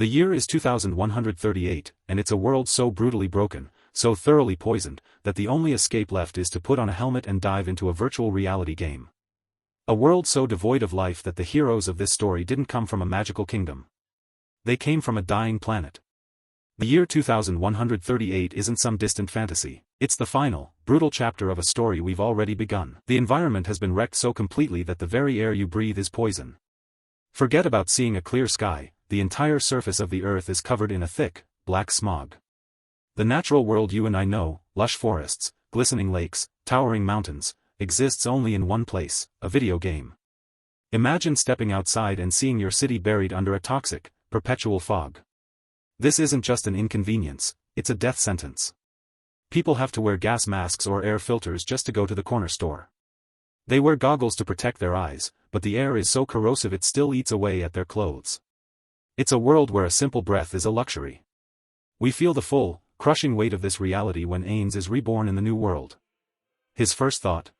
The year is 2138, and it's a world so brutally broken, so thoroughly poisoned, that the only escape left is to put on a helmet and dive into a virtual reality game. A world so devoid of life that the heroes of this story didn't come from a magical kingdom. They came from a dying planet. The year 2138 isn't some distant fantasy, it's the final, brutal chapter of a story we've already begun. The environment has been wrecked so completely that the very air you breathe is poison. Forget about seeing a clear sky, the entire surface of the earth is covered in a thick, black smog. The natural world you and I know, lush forests, glistening lakes, towering mountains, exists only in one place, a video game. Imagine stepping outside and seeing your city buried under a toxic, perpetual fog. This isn't just an inconvenience, it's a death sentence. People have to wear gas masks or air filters just to go to the corner store. They wear goggles to protect their eyes, but the air is so corrosive it still eats away at their clothes. It's a world where a simple breath is a luxury. We feel the full, crushing weight of this reality when Ainz is reborn in the new world. His first thought?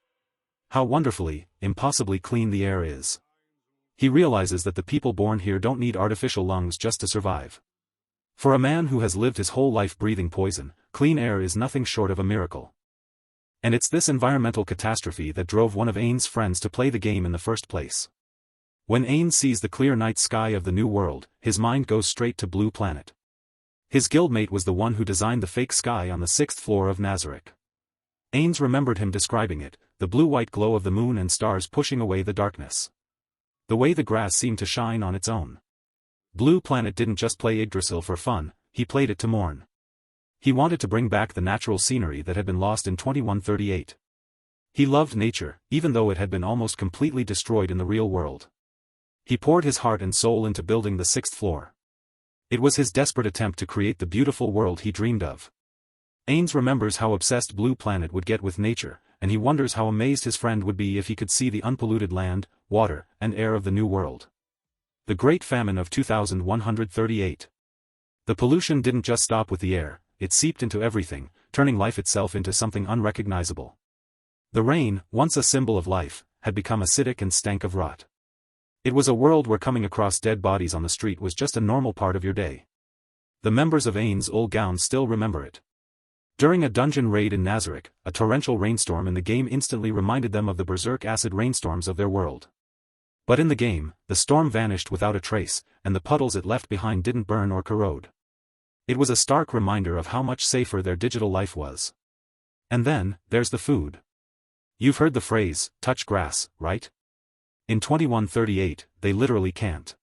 How wonderfully, impossibly clean the air is. He realizes that the people born here don't need artificial lungs just to survive. For a man who has lived his whole life breathing poison, clean air is nothing short of a miracle. And it's this environmental catastrophe that drove one of Ainz's friends to play the game in the first place. When Ainz sees the clear night sky of the new world, his mind goes straight to Blue Planet. His guildmate was the one who designed the fake sky on the 6th floor of Nazarick. Ainz remembered him describing it, the blue-white glow of the moon and stars pushing away the darkness. The way the grass seemed to shine on its own. Blue Planet didn't just play Yggdrasil for fun, he played it to mourn. He wanted to bring back the natural scenery that had been lost in 2138. He loved nature, even though it had been almost completely destroyed in the real world. He poured his heart and soul into building the 6th floor. It was his desperate attempt to create the beautiful world he dreamed of. Ainz remembers how obsessed Blue Planet would get with nature, and he wonders how amazed his friend would be if he could see the unpolluted land, water, and air of the new world. The Great Famine of 2138. The pollution didn't just stop with the air, it seeped into everything, turning life itself into something unrecognizable. The rain, once a symbol of life, had become acidic and stank of rot. It was a world where coming across dead bodies on the street was just a normal part of your day. The members of Aniz Ool still remember it. During a dungeon raid in Nazarick, a torrential rainstorm in the game instantly reminded them of the berserk acid rainstorms of their world. But in the game, the storm vanished without a trace, and the puddles it left behind didn't burn or corrode. It was a stark reminder of how much safer their digital life was. And then, there's the food. You've heard the phrase, touch grass, right? In 2138, they literally can't.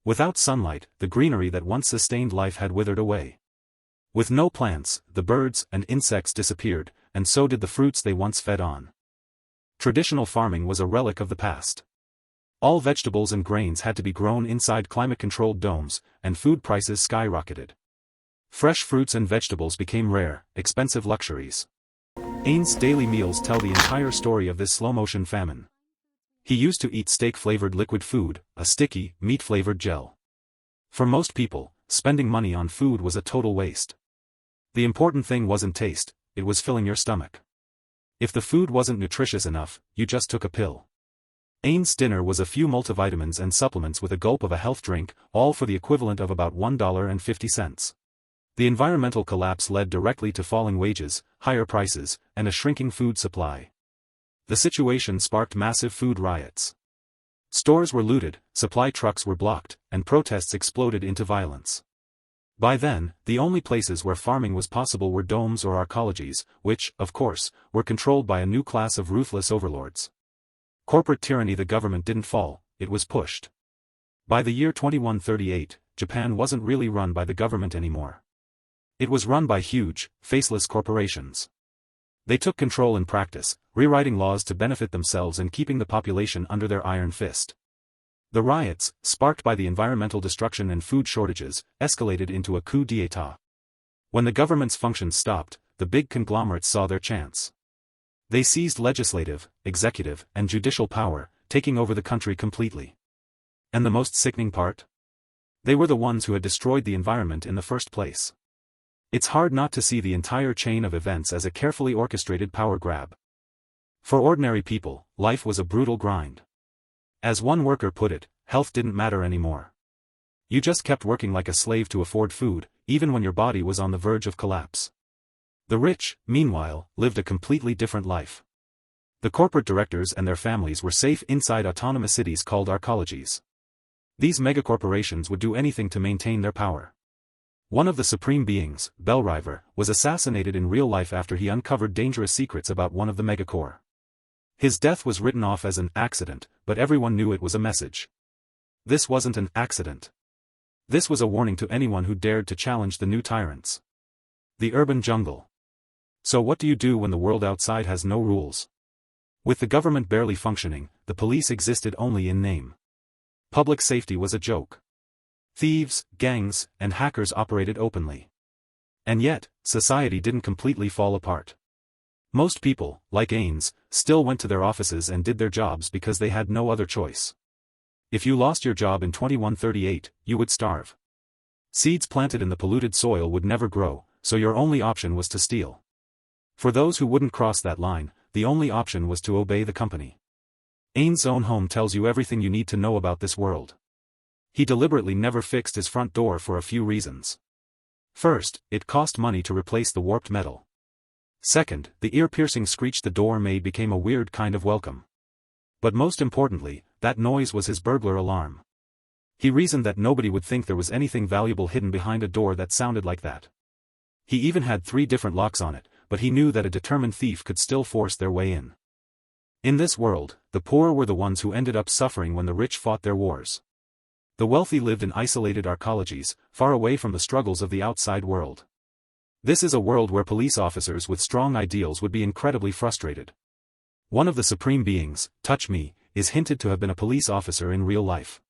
Without sunlight, the greenery that once sustained life had withered away. With no plants, the birds and insects disappeared, and so did the fruits they once fed on. Traditional farming was a relic of the past. All vegetables and grains had to be grown inside climate-controlled domes, and food prices skyrocketed. Fresh fruits and vegetables became rare, expensive luxuries. Ainz's daily meals tell the entire story of this slow-motion famine. He used to eat steak-flavored liquid food, a sticky, meat-flavored gel. For most people, spending money on food was a total waste. The important thing wasn't taste, it was filling your stomach. If the food wasn't nutritious enough, you just took a pill. Ainz's dinner was a few multivitamins and supplements with a gulp of a health drink, all for the equivalent of about $1.50. The environmental collapse led directly to falling wages, higher prices, and a shrinking food supply. The situation sparked massive food riots. Stores were looted, supply trucks were blocked, and protests exploded into violence. By then, the only places where farming was possible were domes or arcologies, which, of course, were controlled by a new class of ruthless overlords. Corporate tyranny. The government didn't fall, it was pushed. By the year 2138, Japan wasn't really run by the government anymore. It was run by huge, faceless corporations. They took control in practice, rewriting laws to benefit themselves and keeping the population under their iron fist. The riots, sparked by the environmental destruction and food shortages, escalated into a coup d'état. When the government's functions stopped, the big conglomerates saw their chance. They seized legislative, executive, and judicial power, taking over the country completely. And the most sickening part? They were the ones who had destroyed the environment in the first place. It's hard not to see the entire chain of events as a carefully orchestrated power grab. For ordinary people, life was a brutal grind. As one worker put it, health didn't matter anymore. You just kept working like a slave to afford food, even when your body was on the verge of collapse. The rich, meanwhile, lived a completely different life. The corporate directors and their families were safe inside autonomous cities called arcologies. These megacorporations would do anything to maintain their power. One of the supreme beings, Bellriver, was assassinated in real life after he uncovered dangerous secrets about one of the megacore. His death was written off as an accident, but everyone knew it was a message. This wasn't an accident. This was a warning to anyone who dared to challenge the new tyrants. The urban jungle. So what do you do when the world outside has no rules? With the government barely functioning, the police existed only in name. Public safety was a joke. Thieves, gangs, and hackers operated openly. And yet, society didn't completely fall apart. Most people, like ainz, still went to their offices and did their jobs because they had no other choice. If you lost your job in 2138, you would starve. Seeds planted in the polluted soil would never grow, so your only option was to steal. For those who wouldn't cross that line, the only option was to obey the company. Ainz's own home tells you everything you need to know about this world. He deliberately never fixed his front door for a few reasons. First, it cost money to replace the warped metal. Second, the ear-piercing screech the door made became a weird kind of welcome. But most importantly, that noise was his burglar alarm. He reasoned that nobody would think there was anything valuable hidden behind a door that sounded like that. He even had 3 different locks on it, but he knew that a determined thief could still force their way in. In this world, the poor were the ones who ended up suffering when the rich fought their wars. The wealthy lived in isolated arcologies, far away from the struggles of the outside world. This is a world where police officers with strong ideals would be incredibly frustrated. One of the supreme beings, Touch Me, is hinted to have been a police officer in real life.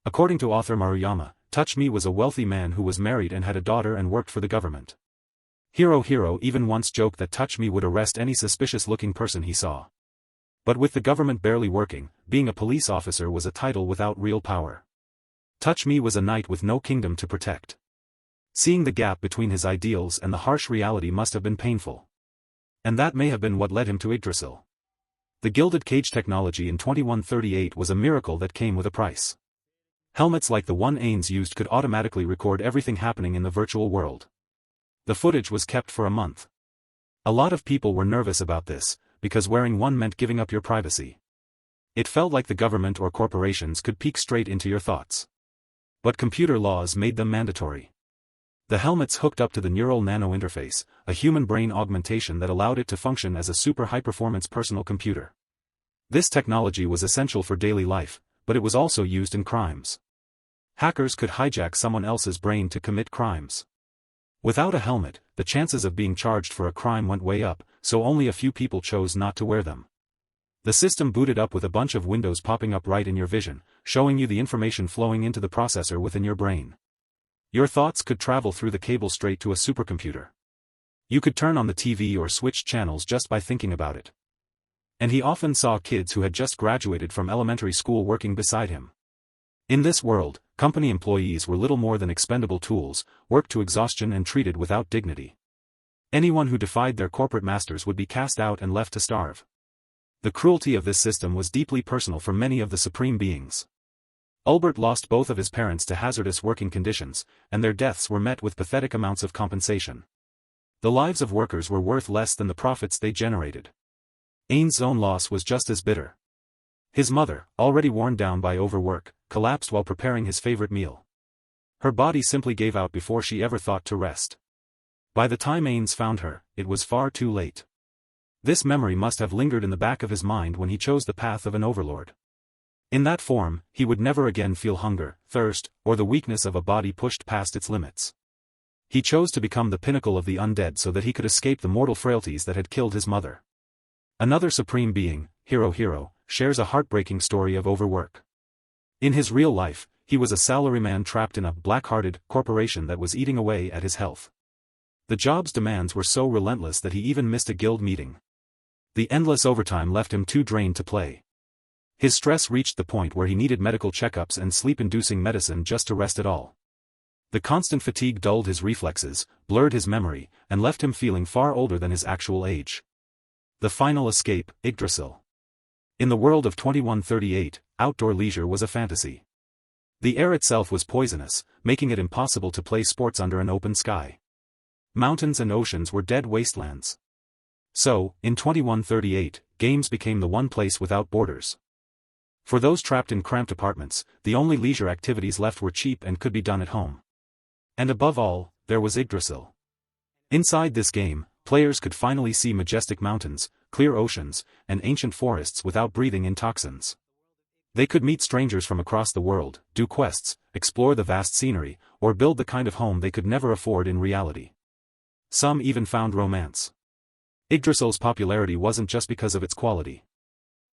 According to author Maruyama, Touch Me was a wealthy man who was married and had a daughter and worked for the government. Hiro even once joked that Touch Me would arrest any suspicious-looking person he saw. But with the government barely working, being a police officer was a title without real power. Touch Me was a knight with no kingdom to protect. Seeing the gap between his ideals and the harsh reality must have been painful. And that may have been what led him to Yggdrasil. The gilded cage technology in 2138 was a miracle that came with a price. Helmets like the one ainz used could automatically record everything happening in the virtual world. The footage was kept for a month. A lot of people were nervous about this, because wearing one meant giving up your privacy. It felt like the government or corporations could peek straight into your thoughts. But computer laws made them mandatory. The helmets hooked up to the neural nano interface, a human brain augmentation that allowed it to function as a super high-performance personal computer. This technology was essential for daily life, but it was also used in crimes. Hackers could hijack someone else's brain to commit crimes. Without a helmet, the chances of being charged for a crime went way up, so only a few people chose not to wear them. The system booted up with a bunch of windows popping up right in your vision, showing you the information flowing into the processor within your brain. Your thoughts could travel through the cable straight to a supercomputer. You could turn on the TV or switch channels just by thinking about it. And he often saw kids who had just graduated from elementary school working beside him. In this world, company employees were little more than expendable tools, worked to exhaustion and treated without dignity. Anyone who defied their corporate masters would be cast out and left to starve. The cruelty of this system was deeply personal for many of the supreme beings. Ulbert lost both of his parents to hazardous working conditions, and their deaths were met with pathetic amounts of compensation. The lives of workers were worth less than the profits they generated. Ainz's own loss was just as bitter. His mother, already worn down by overwork, collapsed while preparing his favorite meal. Her body simply gave out before she ever thought to rest. By the time ainz found her, it was far too late. This memory must have lingered in the back of his mind when he chose the path of an overlord. In that form, he would never again feel hunger, thirst, or the weakness of a body pushed past its limits. He chose to become the pinnacle of the undead so that he could escape the mortal frailties that had killed his mother. Another supreme being, Hiro, shares a heartbreaking story of overwork. In his real life, he was a salaryman trapped in a black-hearted corporation that was eating away at his health. The job's demands were so relentless that he even missed a guild meeting. The endless overtime left him too drained to play. His stress reached the point where he needed medical checkups and sleep-inducing medicine just to rest it all. The constant fatigue dulled his reflexes, blurred his memory, and left him feeling far older than his actual age. The final escape, Yggdrasil. In the world of 2138, outdoor leisure was a fantasy. The air itself was poisonous, making it impossible to play sports under an open sky. Mountains and oceans were dead wastelands. So, in 2138, games became the one place without borders. For those trapped in cramped apartments, the only leisure activities left were cheap and could be done at home. And above all, there was Yggdrasil. Inside this game, players could finally see majestic mountains, clear oceans, and ancient forests without breathing in toxins. They could meet strangers from across the world, do quests, explore the vast scenery, or build the kind of home they could never afford in reality. Some even found romance. Yggdrasil's popularity wasn't just because of its quality.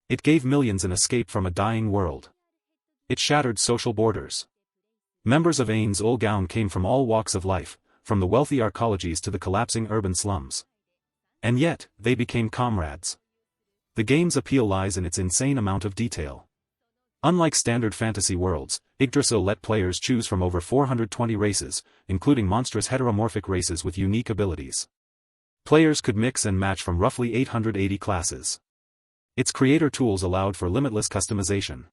It gave millions an escape from a dying world. It shattered social borders. Members of Aniz Ool came from all walks of life, from the wealthy arcologies to the collapsing urban slums. And yet, they became comrades. The game's appeal lies in its insane amount of detail. Unlike standard fantasy worlds, Yggdrasil let players choose from over 420 races, including monstrous heteromorphic races with unique abilities. Players could mix and match from roughly 880 classes. Its creator tools allowed for limitless customization.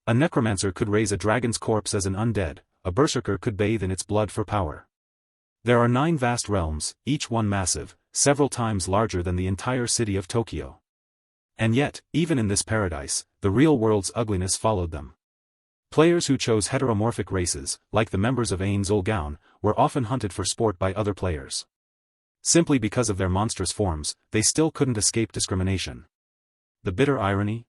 A necromancer could raise a dragon's corpse as an undead, a berserker could bathe in its blood for power. There are 9 vast realms, each one massive, several times larger than the entire city of Tokyo. And yet, even in this paradise, the real world's ugliness followed them. Players who chose heteromorphic races, like the members of Aniz Ool, were often hunted for sport by other players. Simply because of their monstrous forms, they still couldn't escape discrimination. The bitter irony?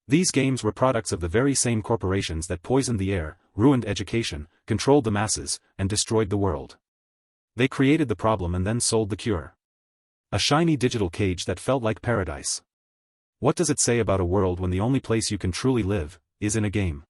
These games were products of the very same corporations that poisoned the air, ruined education, controlled the masses, and destroyed the world. They created the problem and then sold the cure. A shiny digital cage that felt like paradise. What does it say about a world when the only place you can truly live is in a game?